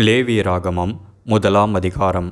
லேவியராகமம் முதலாம் அதிகாரம்.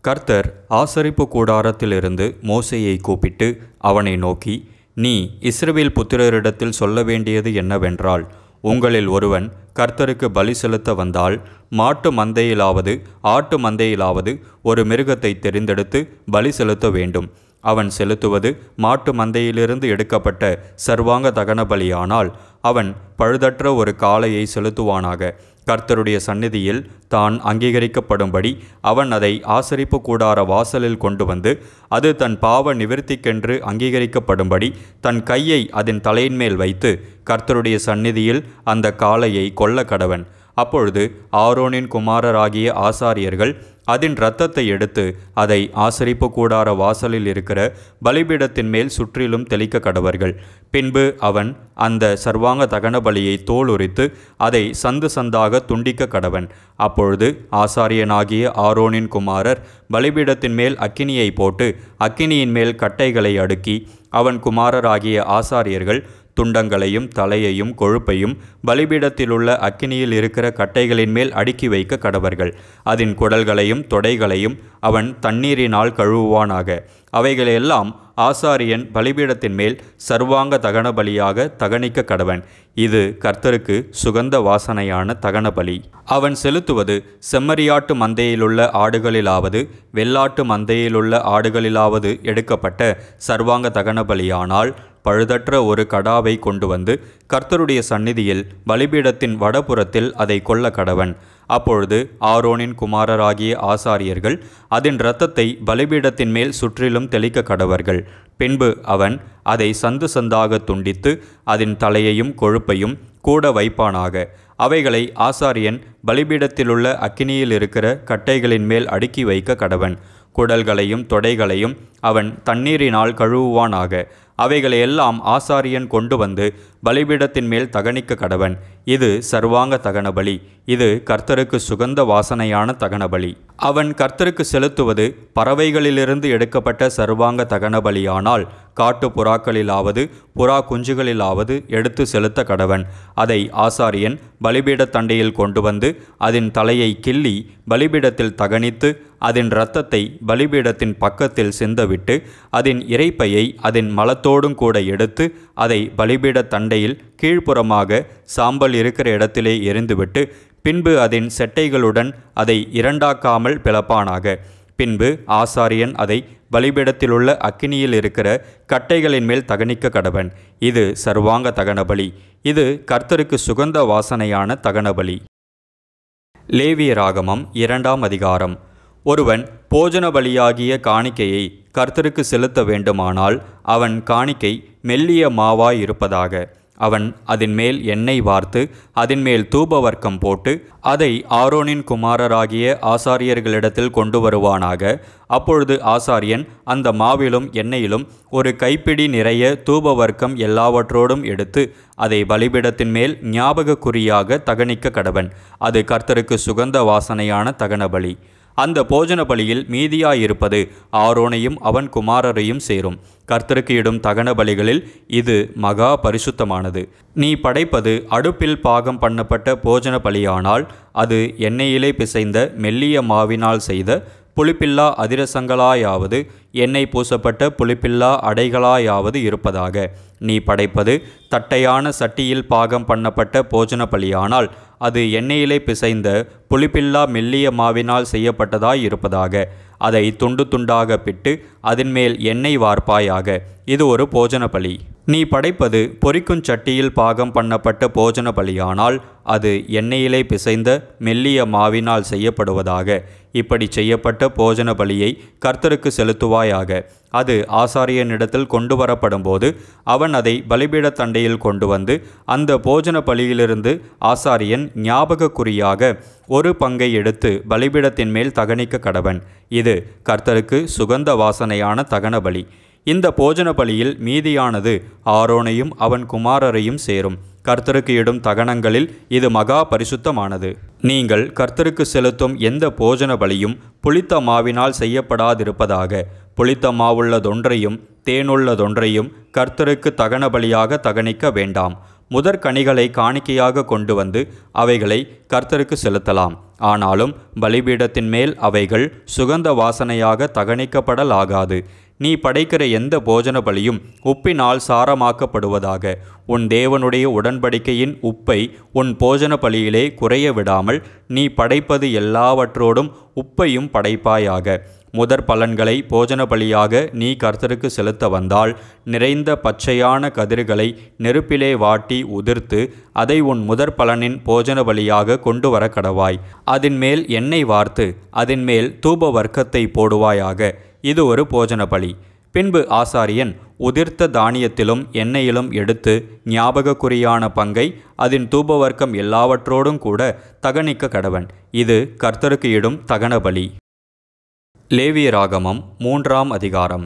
கர்த்தர் ஆசரிப்பு கூடாரத்திலிருந்து மோசேயை கூப்பிட்டு அவனை நோக்கி, நீ இஸ்ரவேல் புத்திரரிடத்தில் சொல்ல வேண்டியது என்னவென்றால், உங்களில் ஒருவன் கர்த்தருக்கு பலி செலுத்த வந்தால், மாட்டு மந்தையிலாவது ஆட்டு மந்தையிலாவது ஒரு மிருகத்தை தெரிந்தெடுத்து பலி செலுத்த வேண்டும். அவன் செலுத்துவது மாட்டு மந்தையிலிருந்து எடுக்கப்பட்ட சர்வாங்க தகன பலியானால் அவன் பழுதற்ற ஒரு காளையை செலுத்துவானாக. கர்த்தருடைய சந்நிதியில் தான் அங்கீகரிக்கப்படும்படி அவன் அதை ஆசரிப்பு கூடார வாசலில் கொண்டு வந்து, அது தன் பாவ நிவிர்த்திக்கென்று அங்கீகரிக்கப்படும்படி தன் கையை அதன் தலையின்மேல் வைத்து கர்த்தருடைய சந்நிதியில் அந்த காளையை கொல்ல கடவன். அப்பொழுது ஆரோனின் குமாரராகிய ஆசாரியர்கள் அதன் இரத்தத்தை எடுத்து அதை ஆசரிப்பு கூடார வாசலில் இருக்கிற பலிபீடத்தின் மேல் சுற்றிலும் தெளிக்க கடவர்கள். பின்பு அவன் அந்த சர்வாங்க தகன பலியை தோல் உரித்து அதை சந்து சந்தாக துண்டிக்க கடவன். அப்பொழுது ஆசாரியனாகிய ஆரோனின் குமாரர் பலிபீடத்தின் மேல் அக்கினியை போட்டு அக்கினியின் மேல் கட்டைகளை அடுக்கி, அவன் குமாரராகிய ஆசாரியர்கள் துண்டங்களையும் தலையையும் கொழுப்பையும் பலிபீடத்திலுள்ள அக்கினியில் இருக்கிற கட்டைகளின் மேல் அடுக்கி வைக்க கடவர்கள். அதன் குடல்களையும் தொடைகளையும் அவன் தண்ணீரினால் கழுவுவானாக. அவைகளெல்லாம் ஆசாரியன் பலிபீடத்தின் மேல் சர்வாங்க தகன பலியாக தகனிக்க கடவன். இது கர்த்தருக்கு சுகந்த வாசனையான தகன பலி. அவன் செலுத்துவது செம்மறியாட்டு மந்தையிலுள்ள ஆடுகளிலாவது வெள்ளாட்டு மந்தையிலுள்ள ஆடுகளிலாவது எடுக்கப்பட்ட சர்வாங்க தகன பலியானால், பழுதற்ற ஒரு கடாவை கொண்டு வந்து கர்த்தருடைய சந்நிதியில் பலிபீடத்தின் வடபுறத்தில் அதை கொல்ல கடவன். அப்பொழுது ஆரோனின் குமாரராகிய ஆசாரியர்கள் அதன் இரத்தத்தை பலிபீடத்தின் மேல் சுற்றிலும் தெளிக்க கடவர்கள். பின்பு அவன் அதை சந்து சந்தாக துண்டித்து அதன் தலையையும் கொழுப்பையும் கூட வைப்பானாக. அவைகளை ஆசாரியன் பலிபீடத்திலுள்ள அக்கினியில் இருக்கிற கட்டைகளின் மேல் அடுக்கி வைக்க கடவன். குடல்களையும் தொடைகளையும் அவன் தண்ணீரினால் கழுவுவானாக. அவைகளையெல்லாம் ஆசாரியன் கொண்டு வந்து பலிபீடத்தின் மேல் தகனிக்க கடவன். இது சர்வாங்க தகன பலி. இது கர்த்தருக்கு சுகந்த வாசனையான தகன பலி. அவன் கர்த்தருக்கு செலுத்துவது பறவைகளிலிருந்து எடுக்கப்பட்ட சர்வாங்க தகன பலியானால், காட்டு புறாக்களிலாவது புறா குஞ்சுகளிலாவது எடுத்து செலுத்த கடவன். அதை ஆசாரியன் பலிபீட தண்டையில் கொண்டு வந்து அதன் தலையை கிள்ளி பலிபீடத்தில் தகனித்து அதன் இரத்தத்தை பலிபீடத்தின் பக்கத்தில் சிந்தவிட்டு அதன் இரைப்பையை அதன் மலத்தோடும் கூட எடுத்து அதை பலிபீட தண்டையில் கீழ்ப்புறமாக சாம்பல் இருக்கிற இடத்திலே எரிந்துவிட்டு, பின்பு அதன் செட்டைகளுடன் அதை இரண்டாக்காமல் பிளப்பானாக. பின்பு ஆசாரியன் அதை பலிபீடத்திலுள்ள அக்கினியில் இருக்கிற கட்டைகளின் மேல் தகனிக்க கடவன். இது சர்வாங்க தகன பலி. இது கர்த்தருக்கு சுகந்த வாசனையான தகன பலி. லேவியராகமம் இரண்டாம் அதிகாரம். ஒருவன் போஜன பலியாகிய காணிக்கையை கர்த்தருக்கு செலுத்த வேண்டுமானால், அவன் காணிக்கை மெல்லிய மாவாய் இருப்பதாக. அவன் அதன் மேல் எண்ணெய் வார்த்து அதன் மேல் தூபவர்க்கம் போட்டு அதை ஆரோனின் குமாரராகிய ஆசாரியர்களிடத்தில் கொண்டு வருவானாக. அப்பொழுது ஆசாரியன் அந்த மாவிலும் எண்ணெயிலும் ஒரு கைப்பிடி நிறைய தூபவர்க்கம் எல்லாவற்றோடும் எடுத்து அதை பலிபீடத்தின் மேல் ஞாபக குறியாக தகனிக்க கடவன். அது கர்த்தருக்கு சுகந்த வாசனையான தகன பலி. அந்த போஜன பலியில் மீதியாயிருப்பது ஆரோனையும் அவன் குமாரரையும் சேரும். கர்த்தருக்கு இடும் தகன பலிகளில் இது மகா பரிசுத்தமானது. நீ படைப்பது அடுப்பில் பாகம் பண்ணப்பட்ட போஜன பலியானால், அது எண்ணெயிலே பிசைந்த மெல்லிய மாவினால் செய்த புளிப்பில்லா அதிரசங்களாயாவது எண்ணெய் பூசப்பட்ட புளிப்பில்லா அடைகளாயாவது இருப்பதாக. நீ படைப்பது தட்டையான சட்டியில் பாகம் பண்ணப்பட்ட போஜன பலியானால், அது எண்ணெயிலே பிசைந்த புளிப்பில்லா மெல்லிய மாவினால் செய்யப்பட்டதாய் இருப்பதாக. அதை துண்டு துண்டாக பிட்டு அதன் மேல் எண்ணெய் வார்ப்பாயாக. இது ஒரு போஜன பலி. நீ படைப்பது பொரிக்கும் சட்டியில் பாகம் பண்ணப்பட்ட போஜன பலியானால், அது எண்ணெயிலே பிசைந்த மெல்லிய மாவினால் செய்யப்படுவதாக. இப்படி செய்யப்பட்ட போஜன பலியை கர்த்தருக்கு செலுத்துவாயாக. அது ஆசாரியனிடத்தில் கொண்டு வரப்படும்போது அவன் அதை பலிபீட தண்டையில் கொண்டு வந்து அந்த போஜன பலியிலிருந்து ஆசாரியன் ஞாபக குறியாக ஒரு பங்கை எடுத்து பலிபீடத்தின் மேல் தகனிக்க கடவன். இது கர்த்தருக்கு சுகந்த வாசனையான தகன பலி. இந்த போஜன பலியில் மீதியானது ஆரோனையும் அவன் குமாரரையும் சேரும். கர்த்தருக்கு இடும் தகனங்களில் இது மகா பரிசுத்தமானது. நீங்கள் கர்த்தருக்கு செலுத்தும் எந்த போஜன பலியும் புளித்த மாவினால் செய்யப்படாதிருப்பதாக. புளித்த மாவுள்ளதொன்றையும் தேனுள்ளதொன்றையும் கர்த்தருக்கு தகன பலியாக தகனிக்க வேண்டாம். முதற்கனிகளை காணிக்கையாக கொண்டு வந்து அவைகளை கர்த்தருக்கு செலுத்தலாம். ஆனாலும் பலிபீடத்தின் மேல் அவைகள் சுகந்த வாசனையாக தகனிக்கப்படலாகாது. நீ படைக்கிற எந்த போஜன பலியும் உப்பினால் சாரமாக்கப்படுவதாக. உன் தேவனுடைய உடன்படிக்கையின் உப்பை உன் போஜன பலியிலே குறைய விடாமல் நீ படைப்பது எல்லாவற்றோடும் உப்பையும் படைப்பாயாக. முதற் பலன்களை போஜன பலியாக நீ கர்த்தருக்கு செலுத்த வந்தால் நிறைந்த பச்சையான கதிர்களை நெருப்பிலே வாட்டி உதிர்த்து அதை உன் முதற் பலனின் போஜன பலியாக கொண்டு வர கடவாய். அதன் மேல் எண்ணெய் வார்த்து அதன் மேல் தூப வர்க்கத்தை போடுவாயாக. இது ஒரு போஜன பலி. பின்பு ஆசாரியன் உதிர்த்த தானியத்திலும் எண்ணெயிலும் எடுத்து ஞாபகக்குறியான பங்கை அதன் தூபவர்க்கம் எல்லாவற்றோடும் கூட தகனிக்க கடவன். இது கர்த்தருக்கு இடும் தகன பலி. லேவியராகமம் 3ஆம் அதிகாரம்.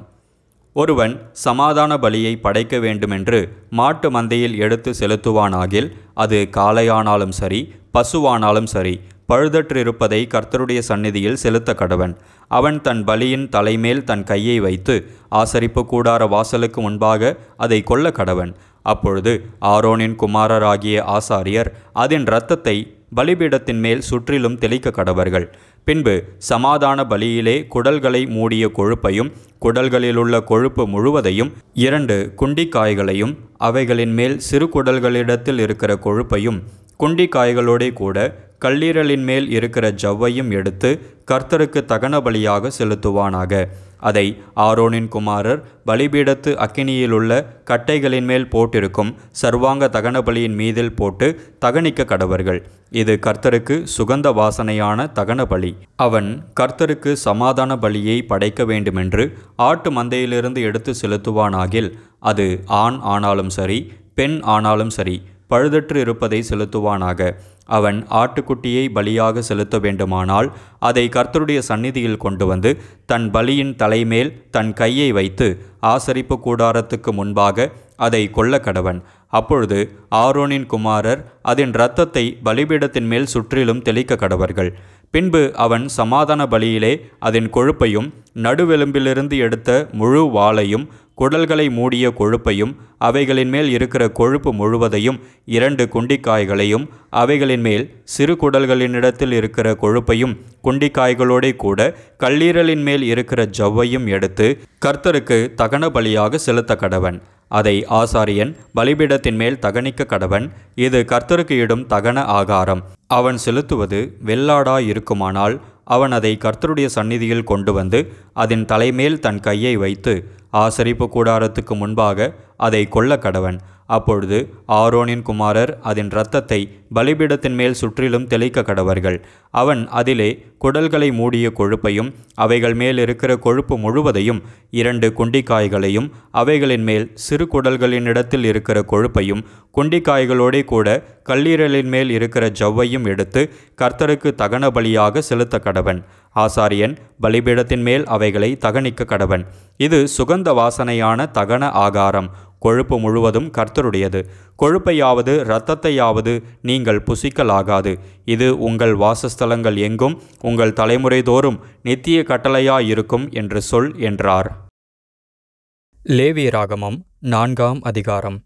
ஒருவன் சமாதான பலியை படைக்க வேண்டுமென்று மாட்டு மந்தையில் எடுத்து செலுத்துவானாகில் அது காளையானாலும் சரி பசுவானாலும் சரி பழுதற்றிருப்பதை கர்த்தருடைய சந்நிதியில் செலுத்த கடவன். அவன் தன் பலியின் தலைமேல் தன் கையை வைத்து ஆசரிப்பு கூடார வாசலுக்கு முன்பாக அதை கொல்ல கடவன். அப்பொழுது ஆரோனின் குமாரராகிய ஆசாரியர் அதன் இரத்தத்தை பலிபீடத்தின் மேல் சுற்றிலும் தெளிக்க கடவர்கள். பின்பு சமாதான பலியிலே குடல்களை மூடிய கொழுப்பையும் குடல்களிலுள்ள கொழுப்பு முழுவதையும் 2 குண்டிக்காய்களையும் அவைகளின் மேல் சிறு குடல்களிடத்தில் இருக்கிற கொழுப்பையும் குண்டிக்காய்களோடே கூட கல்லீரலின் மேல் இருக்கிற ஜவ்வையும் எடுத்து கர்த்தருக்கு தகன பலியாக செலுத்துவானாக. அதை ஆரோனின் குமாரர் பலிபீடத்து அக்கினியிலுள்ள கட்டைகளின் மேல் போட்டிருக்கும் சர்வாங்க தகன பலியின் மீதில் போட்டு தகனிக்க கடவர்கள். இது கர்த்தருக்கு சுகந்த வாசனையான தகன பலி. அவன் கர்த்தருக்கு சமாதான பலியை படைக்க வேண்டுமென்று ஆட்டு மந்தையிலிருந்து எடுத்து செலுத்துவானாகில் அது ஆண் ஆனாலும் சரி பெண் ஆனாலும் சரி பழுதற்று இருப்பதை செலுத்துவானாக. அவன் ஆட்டுக்குட்டியை பலியாக செலுத்த வேண்டுமானால் அதை கர்த்தருடைய சந்நிதியில் கொண்டு வந்து தன் பலியின் தலைமேல் தன் கையை வைத்து ஆசரிப்பு கூடாரத்துக்கு முன்பாக அதை கொல்ல கடவன். அப்பொழுது ஆரோனின் குமாரர் அதன் இரத்தத்தை பலிபீடத்தின் மேல் சுற்றிலும் தெளிக்க கடவர்கள். பின்பு அவன் சமாதான பலியிலே அதன் கொழுப்பையும் நடுவெலும்பிலிருந்து எடுத்த முழு வாளையும் குடல்களை மூடிய கொழுப்பையும் அவைகளின் மேல் இருக்கிற கொழுப்பு முழுவதையும் 2 குண்டிக்காய்களையும் அவைகளின் மேல் சிறு குடல்களினிடத்தில் இருக்கிற கொழுப்பையும் குண்டிக்காய்களோடே கூட கல்லீரலின் மேல் இருக்கிற ஜவ்வையும் எடுத்து கர்த்தருக்கு தகன பலியாக செலுத்த கடவன். அதை ஆசாரியன் பலிபீடத்தின் மேல் தகனிக்க கடவன். இது கர்த்தருக்கு இடும் தகன ஆகாரம். அவன் செலுத்துவது வெள்ளாடாயிருக்குமானால் அவன் அதை கர்த்தருடைய சந்நிதியில் கொண்டு வந்து அதன் தலைமேல் தன் கையை வைத்து ஆசரிப்பு கூடாரத்துக்கு முன்பாக அதை கொல்ல கடவன். அப்பொழுது ஆரோனின் குமாரர் அதன் இரத்தத்தை பலிபீடத்தின் மேல் சுற்றிலும் தெளிக்க கடவர்கள். அவன் அதிலே குடல்களை மூடிய கொழுப்பையும் அவைகள் மேல் இருக்கிற கொழுப்பு முழுவதையும் 2 குண்டிக்காய்களையும் அவைகளின் மேல் சிறு குடல்களினிடத்தில் இருக்கிற கொழுப்பையும் குண்டிக்காய்களோடே கூட கல்லீரலின் மேல் இருக்கிற ஜவ்வையும் எடுத்து கர்த்தருக்கு தகன பலியாக செலுத்த கடவன். ஆசாரியன் பலிபீடத்தின் மேல் அவைகளை தகனிக்க கடவன். இது சுகந்த வாசனையான தகன ஆகாரம். கொழுப்பு முழுவதும் கர்த்தருடையது. கொழுப்பையாவது இரத்தத்தையாவது நீங்கள் புசிக்கலாகாது. இது உங்கள் வாசஸ்தலங்கள் எங்கும் உங்கள் தலைமுறை தோறும் நித்திய கட்டளையாயிருக்கும் என்று சொல் என்றார். லேவியராகமம் 4ஆம் அதிகாரம்.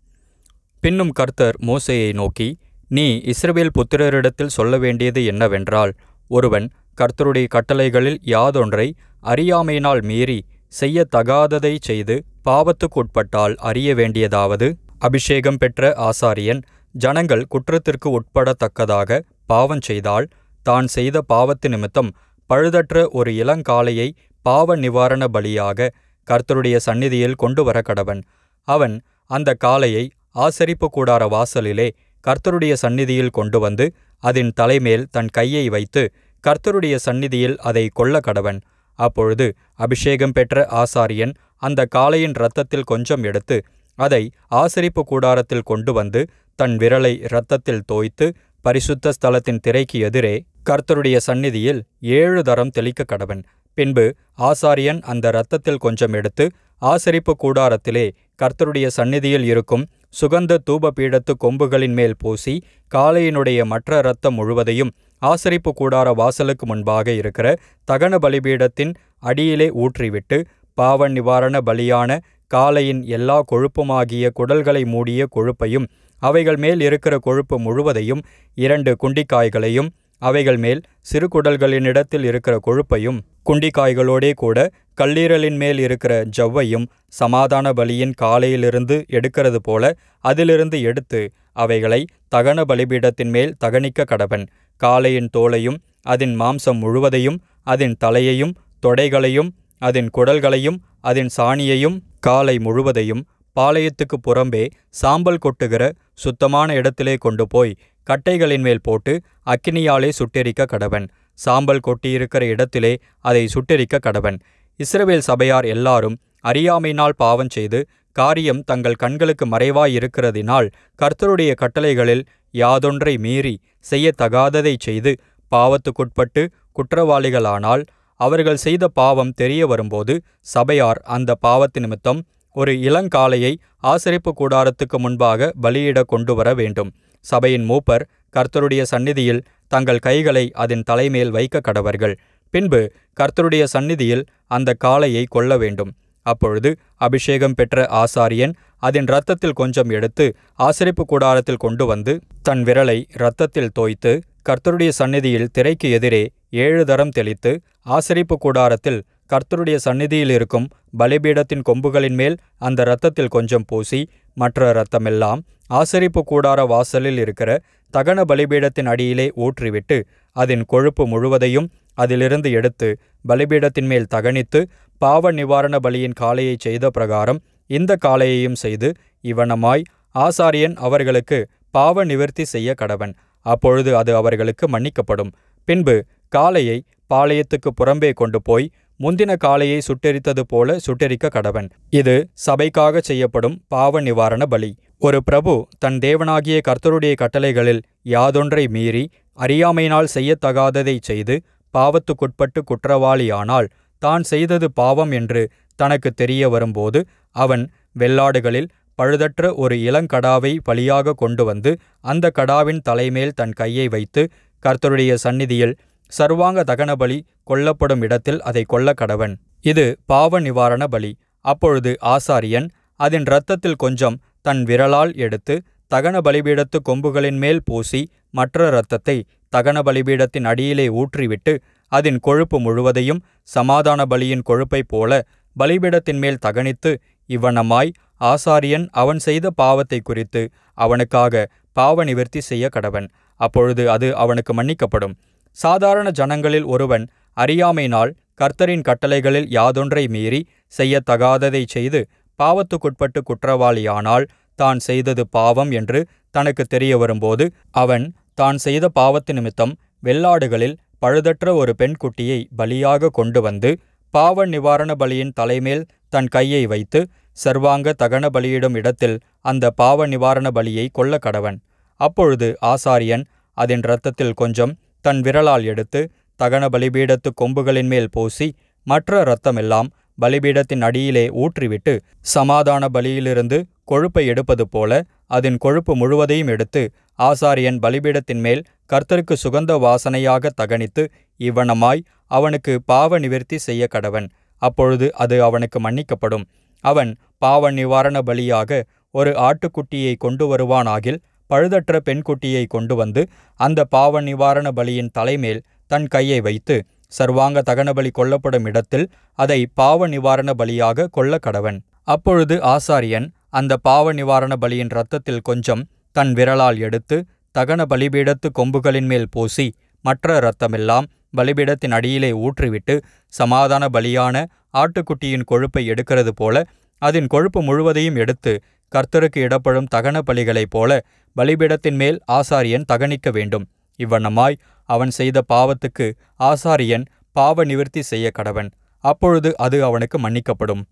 பின்னும் கர்த்தர் மோசேயை நோக்கி, நீ இஸ்ரவேல் புத்திரரிடத்தில் சொல்ல வேண்டியது என்னவென்றால், ஒருவன் கர்த்தருடைய கட்டளைகளில் யாதொன்றை அறியாமையினால் மீறி செய்யத்தகாததை செய்து பாவத்துக்குட்பட்டால் அறிய வேண்டியதாவது, அபிஷேகம் பெற்ற ஆசாரியன் ஜனங்கள் குற்றத்திற்கு உட்படத்தக்கதாக பாவம் செய்தால் தான் செய்த பாவத்து நிமித்தம் பழுதற்ற ஒரு இளங்காளையை பாவ நிவாரண பலியாக கர்த்தருடைய சந்நிதியில் கொண்டு வர கடவன். அவன் அந்த காளையை ஆசரிப்பு கூடார வாசலிலே கர்த்தருடைய சந்நிதியில் கொண்டு வந்து அதன் தலைமேல் தன் கையை வைத்து கர்த்தருடைய சந்நிதியில் அதை கொல்ல கடவன். அப்பொழுது அபிஷேகம் பெற்ற ஆசாரியன் அந்த காளையின் இரத்தத்தில் கொஞ்சம் எடுத்து அதை ஆசரிப்பு கூடாரத்தில் கொண்டு வந்து தன் விரலை இரத்தத்தில் தோய்த்து பரிசுத்த ஸ்தலத்தின் திரைக்கு எதிரே கர்த்தருடைய சந்நிதியில் 7 தரம் தெளிக்க கடவன். பின்பு ஆசாரியன் அந்த இரத்தத்தில் கொஞ்சம் எடுத்து ஆசரிப்பு கூடாரத்திலே கர்த்தருடைய சந்நிதியில் இருக்கும் சுகந்த தூப பீடத்து கொம்புகளின் மேல் பூசி காளையினுடைய மற்ற இரத்தம் முழுவதையும் ஆசரிப்பு கூடார வாசலுக்கு முன்பாக இருக்கிற தகன பலிபீடத்தின் அடியிலே ஊற்றிவிட்டு பாவ நிவாரண பலியான காளையின் எல்லா கொழுப்புமாகிய குடல்களை மூடிய கொழுப்பையும் அவைகள் மேல் இருக்கிற கொழுப்பு முழுவதையும் 2 குண்டிக்காய்களையும் அவைகள் மேல் சிறுகுடல்களினிடத்தில் இருக்கிற கொழுப்பையும் குண்டிக்காய்களோடே கூட கல்லீரலின் மேல் இருக்கிற ஜவ்வையும் சமாதான பலியின் காலையிலிருந்து எடுக்கிறது போல அதிலிருந்து எடுத்து அவைகளை தகன பலிபீடத்தின் மேல் தகனிக்க கடவன். காளையின் தோலையும் அதன் மாம்சம் முழுவதையும் அதன் தலையையும் தொடைகளையும் அதன் குடல்களையும் அதன் சாணியையும் காலை முழுவதையும் பாளையத்துக்கு புறம்பே சாம்பல் கொட்டுகிற சுத்தமான இடத்திலே கொண்டு போய் கட்டைகளின் மேல் போட்டு அக்கினியாலே சுட்டெரிக்க கடவன். சாம்பல் கொட்டியிருக்கிற இடத்திலே அதை சுட்டெரிக்க கடவன். இஸ்ரவேல் சபையார் எல்லாரும் அறியாமையினால் பாவம் செய்து காரியம் தங்கள் கண்களுக்கு மறைவாயிருக்கிறதினால் கர்த்தருடைய கட்டளைகளில் யாதொன்றை மீறி செய்யத்தகாததை செய்து பாவத்துக்குட்பட்டு குற்றவாளிகளானால் அவர்கள் செய்த பாவம் தெரிய வரும்போது சபையார் அந்த பாவத்து நிமித்தம் ஒரு இளங்காளையை ஆசரிப்பு கூடாரத்துக்கு முன்பாக பலியிட கொண்டு வர வேண்டும். சபையின் மூப்பர் கர்த்தருடைய சந்நிதியில் தங்கள் கைகளை அதன் தலைமேல் வைக்க கடவர்கள். பின்பு கர்த்தருடைய சந்நிதியில் அந்த காளையை கொல்ல வேண்டும். அப்பொழுது அபிஷேகம் பெற்ற ஆசாரியன் அதன் இரத்தத்தில் கொஞ்சம் எடுத்து ஆசரிப்பு கூடாரத்தில் கொண்டு வந்து தன் விரலை இரத்தத்தில் தோய்த்து கர்த்தருடைய சந்நிதியில் திரைக்கு எதிரே 7 தரம் தெளித்து ஆசரிப்பு கூடாரத்தில் கர்த்தருடைய சந்நிதியில் இருக்கும் பலிபீடத்தின் கொம்புகளின் மேல் அந்த இரத்தத்தில் கொஞ்சம் பூசி மற்ற இரத்தமெல்லாம் ஆசரிப்பு கூடார வாசலில் இருக்கிற தகன பலிபீடத்தின் அடியிலே ஊற்றிவிட்டு அதன் கொழுப்பு முழுவதையும் அதிலிருந்து எடுத்து பலிபீடத்தின் மேல் தகனித்து பாவ நிவாரண பலியின் காளையை செய்த பிரகாரம் இந்த காளையையும் செய்து இவனமாய் ஆசாரியன் அவர்களுக்கு பாவ நிவர்த்தி செய்ய கடவன். அப்பொழுது அது அவர்களுக்கு மன்னிக்கப்படும். பின்பு காளையை பாளையத்துக்கு புறம்பே கொண்டு போய் முந்தின காளையை சுட்டெரித்தது போல சுட்டெரிக்க கடவன். இது சபைக்காக செய்யப்படும் பாவ நிவாரண பலி. ஒரு பிரபு தன் தேவனாகிய கர்த்தருடைய கட்டளைகளில் யாதொன்றை மீறி அறியாமையினால் செய்யத்தகாததை செய்து பாவத்துக்குட்பட்டு குற்றவாளியானால் தான் செய்தது பாவம் என்று தனக்கு தெரிய வரும்போது அவன் வெள்ளாடுகளில் பழுதற்ற ஒரு இளங்கடாவை பலியாக கொண்டு வந்து அந்த கடாவின் தலைமேல் தன் கையை வைத்து கர்த்தருடைய சந்நிதியில் சர்வாங்க தகனபலி கொல்லப்படும் இடத்தில் அதை கொல்ல கடவன். இது பாவ நிவாரண பலி. அப்பொழுது ஆசாரியன் அதன் இரத்தத்தில் கொஞ்சம் தன் விரலால் எடுத்து தகன பலிபீடத்து கொம்புகளின் மேல் பூசி மற்ற இரத்தத்தை தகன பலிபீடத்தின் அடியிலே ஊற்றிவிட்டு அதன் கொழுப்பு முழுவதையும் சமாதான பலியின் கொழுப்பைப் போல பலிபீடத்தின் மேல் தகனித்து இவ்வனமாய் ஆசாரியன் அவன் செய்த பாவத்தை குறித்து அவனுக்காக பாவ நிவர்த்தி செய்ய கடவன். அப்பொழுது அது அவனுக்கு மன்னிக்கப்படும். சாதாரண ஜனங்களில் ஒருவன் அறியாமையினால் கர்த்தரின் கட்டளைகளில் யாதொன்றை மீறி செய்யத்தகாததை செய்து பாவத்துக்குட்பட்டு குற்றவாளியானால் தான் செய்தது பாவம் என்று தனக்கு தெரிய வரும்போது அவன் தான் செய்த பாவத்து நிமித்தம் வெள்ளாடுகளில் பழுதற்ற ஒரு பெண்குட்டியை பலியாக கொண்டு வந்து பாவ நிவாரண பலியின் தலைமேல் தன் கையை வைத்து சர்வாங்க தகன பலியிடும் இடத்தில் அந்த பாவ நிவாரண பலியை கொல்ல கடவன். அப்பொழுது ஆசாரியன் அதன் இரத்தத்தில் கொஞ்சம் தன் விரலால் எடுத்து தகன பலிபீடத்து கொம்புகளின் மேல் பூசி மற்ற இரத்தமெல்லாம் பலிபீடத்தின் அடியிலே ஊற்றிவிட்டு சமாதான பலியிலிருந்து கொழுப்பை எடுப்பது போல அதன் கொழுப்பு முழுவதையும் எடுத்து ஆசாரியன் பலிபீடத்தின் மேல் கர்த்தருக்கு சுகந்த வாசனையாக தகனித்து இவ்வனமாய் அவனுக்கு பாவ நிவர்த்தி செய்ய கடவன். அப்பொழுது அது அவனுக்கு மன்னிக்கப்படும். அவன் பாவ நிவாரண பலியாக ஒரு ஆட்டுக்குட்டியை கொண்டு வருவானாகில் பழுதற்ற பெண்குட்டியை கொண்டு வந்து அந்த பாவ நிவாரண பலியின் தலைமேல் தன் கையை வைத்து சர்வாங்க தகனபலி கொல்லப்படும் இடத்தில் அதை பாவ நிவாரண பலியாக கொல்ல கடவன். அப்பொழுது ஆசாரியன் அந்த பாவ நிவாரண பலியின் இரத்தத்தில் கொஞ்சம் தன் விரலால் எடுத்து தகன பலிபீடத்து கொம்புகளின் மேல் பூசி மற்ற இரத்தமெல்லாம் பலிபீடத்தின் அடியிலே ஊற்றிவிட்டு சமாதான பலியான ஆட்டுக்குட்டியின் கொழுப்பை எடுக்கிறது போல அதன் கொழுப்பு முழுவதையும் எடுத்து கர்த்தருக்கு இடப்படும் தகன பலிகளைப் போல பலிபீடத்தின் மேல் ஆசாரியன் தகனிக்க வேண்டும். இவ்வண்ணமாய் அவன் செய்த பாவத்துக்கு ஆசாரியன் பாவ நிவர்த்தி செய்ய கடவன். அப்பொழுது அது அவனுக்கு மன்னிக்கப்படும்.